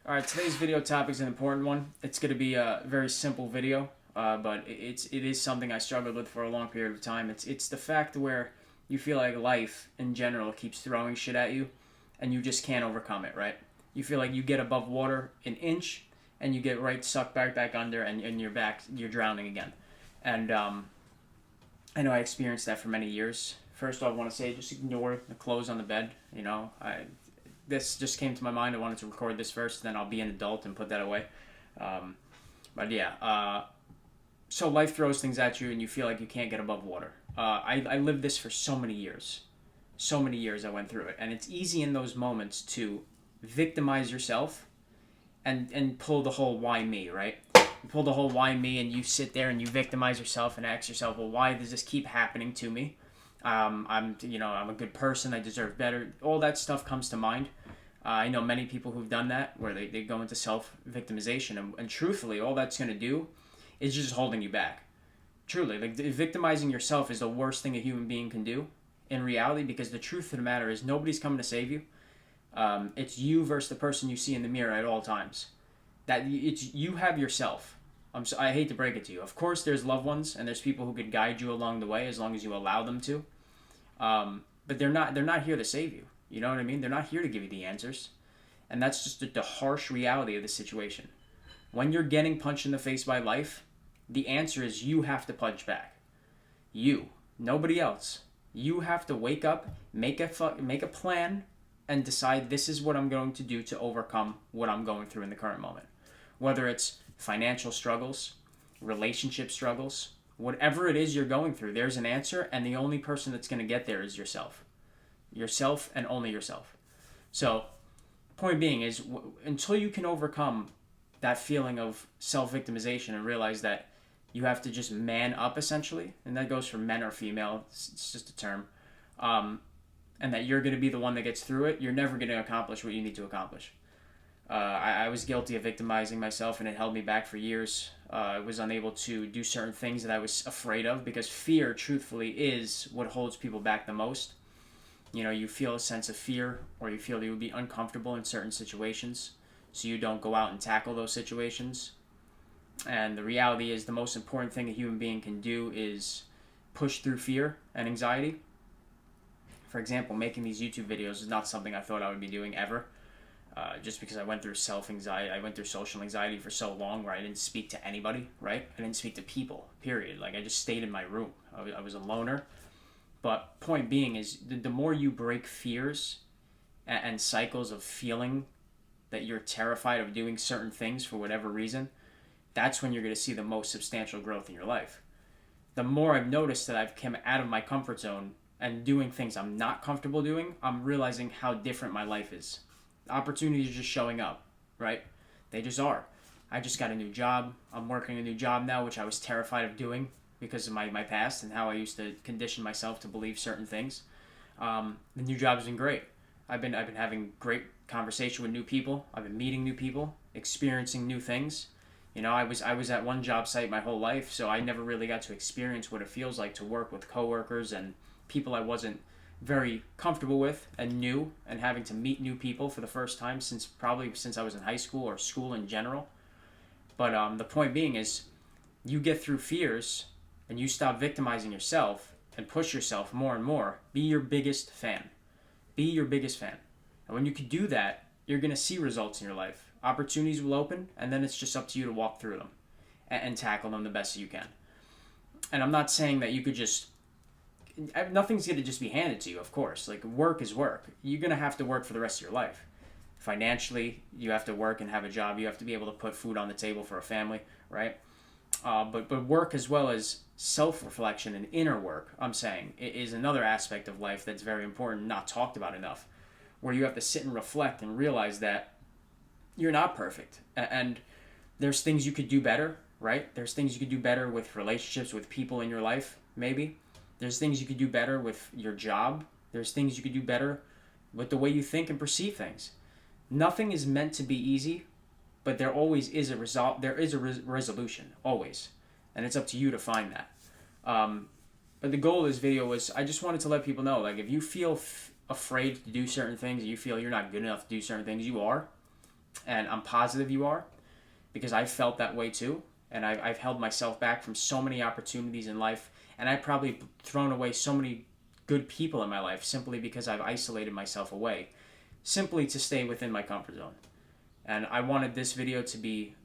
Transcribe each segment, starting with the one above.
All right, today's video topic is an important one. It's going to be a very simple video, but it is something I struggled with for a long period of time. It's the fact where you feel like life in general keeps throwing shit at you, and you just can't overcome it. Right? You feel like you get above water an inch, and you get right sucked back under, and you're drowning again. And I know I experienced that for many years. First, I want to say just ignore the clothes on the bed. This just came to my mind. I wanted to record this first, then I'll be an adult and put that away. Um, but yeah, so life throws things at you and you feel like you can't get above water. I lived this for so many years. So many years I went through it. And it's easy in those moments to victimize yourself and pull the whole why me, right? You pull the whole why me and you sit there and you victimize yourself and ask yourself, well, why does this keep happening to me? I'm a good person. I deserve better. All that stuff comes to mind. I know many people who've done that, where they go into self-victimization. And truthfully, all that's going to do is just holding you back. Truly, like victimizing yourself is the worst thing a human being can do in reality, because the truth of the matter is nobody's coming to save you. It's you versus the person you see in the mirror at all times. You have yourself. I hate to break it to you. Of course, there's loved ones and there's people who could guide you along the way as long as you allow them to. But they're not here to save you. You know what I mean? They're not here to give you the answers. And that's just the harsh reality of the situation. When you're getting punched in the face by life, the answer is you have to punch back. You. Nobody else. You have to wake up, make a plan, and decide this is what I'm going to do to overcome what I'm going through in the current moment. Whether it's financial struggles, relationship struggles, whatever it is you're going through, there's an answer, and the only person that's going to get there is yourself. Yourself and only yourself. So, point being is, until you can overcome that feeling of self-victimization and realize that you have to just man up, essentially, and that goes for men or female, it's just a term, and that you're going to be the one that gets through it, you're never going to accomplish what you need to accomplish. I was guilty of victimizing myself, and it held me back for years. I was unable to do certain things that I was afraid of, because fear, truthfully, is what holds people back the most. You know, you feel a sense of fear, or you feel you would be uncomfortable in certain situations, so you don't go out and tackle those situations. And the reality is, the most important thing a human being can do is push through fear and anxiety. For example, making these YouTube videos is not something I thought I would be doing ever. Just because I went through self-anxiety, I went through social anxiety for so long, where I didn't speak to anybody, right? I didn't speak to people, period. Like, I just stayed in my room. I was a loner. But point being is, the more you break fears and cycles of feeling that you're terrified of doing certain things for whatever reason, that's when you're going to see the most substantial growth in your life. The more I've noticed that I've come out of my comfort zone and doing things I'm not comfortable doing, I'm realizing how different my life is. Opportunities are just showing up, right? They just are. I just got a new job. I'm working a new job now, which I was terrified of doing because of my past and how I used to condition myself to believe certain things. The new job's been great. I've been having great conversation with new people. I've been meeting new people, experiencing new things. You know, I was at one job site my whole life, so I never really got to experience what it feels like to work with coworkers and people I wasn't very comfortable with and new, and having to meet new people for the first time since I was in high school or school in general. But the point being is, you get through fears and you stop victimizing yourself and push yourself more and more. Be your biggest fan. Be your biggest fan. And when you can do that, you're going to see results in your life. Opportunities will open, and then it's just up to you to walk through them and tackle them the best you can. And I'm not saying that you could just... Nothing's going to just be handed to you, of course. Like, work is work. You're going to have to work for the rest of your life. Financially, you have to work and have a job. You have to be able to put food on the table for a family, right? But work, as well as self-reflection and inner work, I'm saying, is another aspect of life that's very important, not talked about enough, where you have to sit and reflect and realize that you're not perfect. And there's things you could do better, right? There's things you could do better with relationships with people in your life, maybe. There's things you could do better with your job. There's things you could do better with the way you think and perceive things. Nothing is meant to be easy, but there always is a result. There is a resolution, always. And it's up to you to find that. But the goal of this video was, I just wanted to let people know, like, if you feel afraid to do certain things, you feel you're not good enough to do certain things, you are. And I'm positive you are, because I felt that way too. And I've held myself back from so many opportunities in life. And I've probably thrown away so many good people in my life simply because I've isolated myself away, simply to stay within my comfort zone. And I wanted this video to be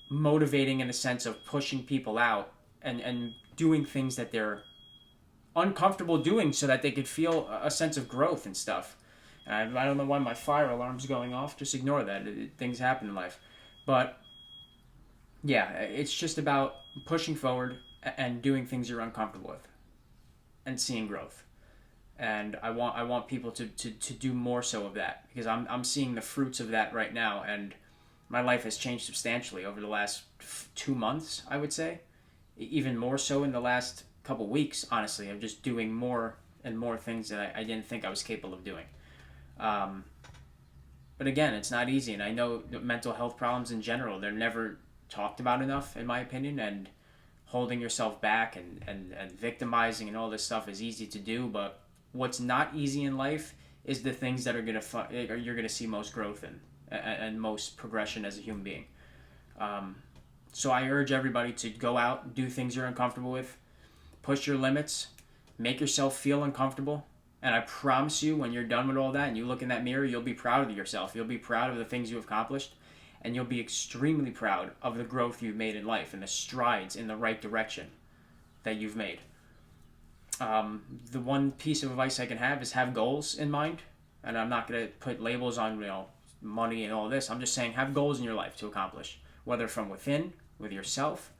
motivating in the sense of pushing people out and doing things that they're uncomfortable doing so that they could feel a sense of growth and stuff. And I don't know why my fire alarm's going off. Just ignore that. Things happen in life. But yeah, it's just about pushing forward and doing things you're uncomfortable with and seeing growth. And I want people to do more so of that, because I'm seeing the fruits of that right now, and my life has changed substantially over the last 2 months, I would say. Even more so in the last couple weeks, honestly. I'm just doing more and more things that I didn't think I was capable of doing. But again, it's not easy, and I know that mental health problems in general, they're never talked about enough, in my opinion, and holding yourself back and victimizing and all this stuff is easy to do, but what's not easy in life is the things that you're gonna see most growth in and most progression as a human being. So I urge everybody to go out, do things you're uncomfortable with, push your limits, make yourself feel uncomfortable, and I promise you, when you're done with all that and you look in that mirror, you'll be proud of yourself. You'll be proud of the things you've accomplished, and you'll be extremely proud of the growth you've made in life and the strides in the right direction that you've made. The one piece of advice I can have is have goals in mind, and I'm not going to put labels on money and all this. I'm just saying have goals in your life to accomplish, whether from within, with yourself,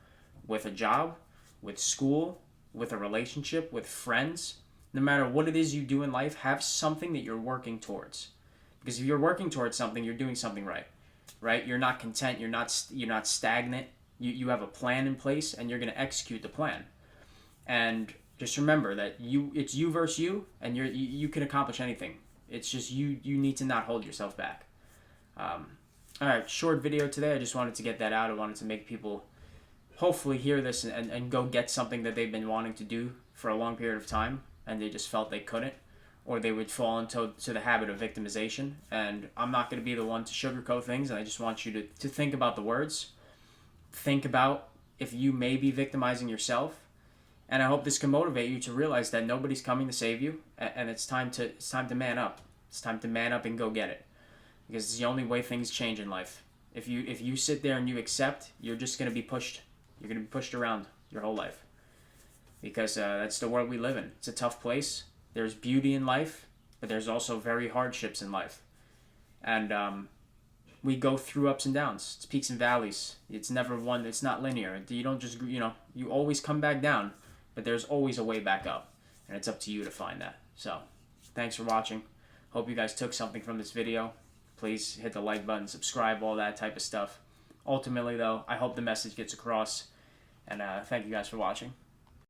with a job, with school, with a relationship, with friends. No matter what it is you do in life, have something that you're working towards, because if you're working towards something, you're doing something right? You're not content, you're not stagnant. You have a plan in place, and you're going to execute the plan. And just remember that it's you versus you, and you can accomplish anything. It's just you need to not hold yourself back. All right, short video today. I just wanted to get that out. I wanted to make people hopefully hear this and go get something that they've been wanting to do for a long period of time, and they just felt they couldn't, or they would fall into the habit of victimization. And I'm not going to be the one to sugarcoat things, and I just want you to think about the words. Think about if you may be victimizing yourself. And I hope this can motivate you to realize that nobody's coming to save you, and it's time to man up. It's time to man up and go get it, because it's the only way things change in life. If you sit there and you accept, you're just going to be pushed. You're going to be pushed around your whole life, because that's the world we live in. It's a tough place. There's beauty in life, but there's also very hardships in life, and we go through ups and downs. It's peaks and valleys. It's never one. It's not linear. You don't just you always come back down. But there's always a way back up, and it's up to you to find that. So, thanks for watching. Hope you guys took something from this video. Please hit the like button, subscribe, all that type of stuff. Ultimately, though, I hope the message gets across, and thank you guys for watching.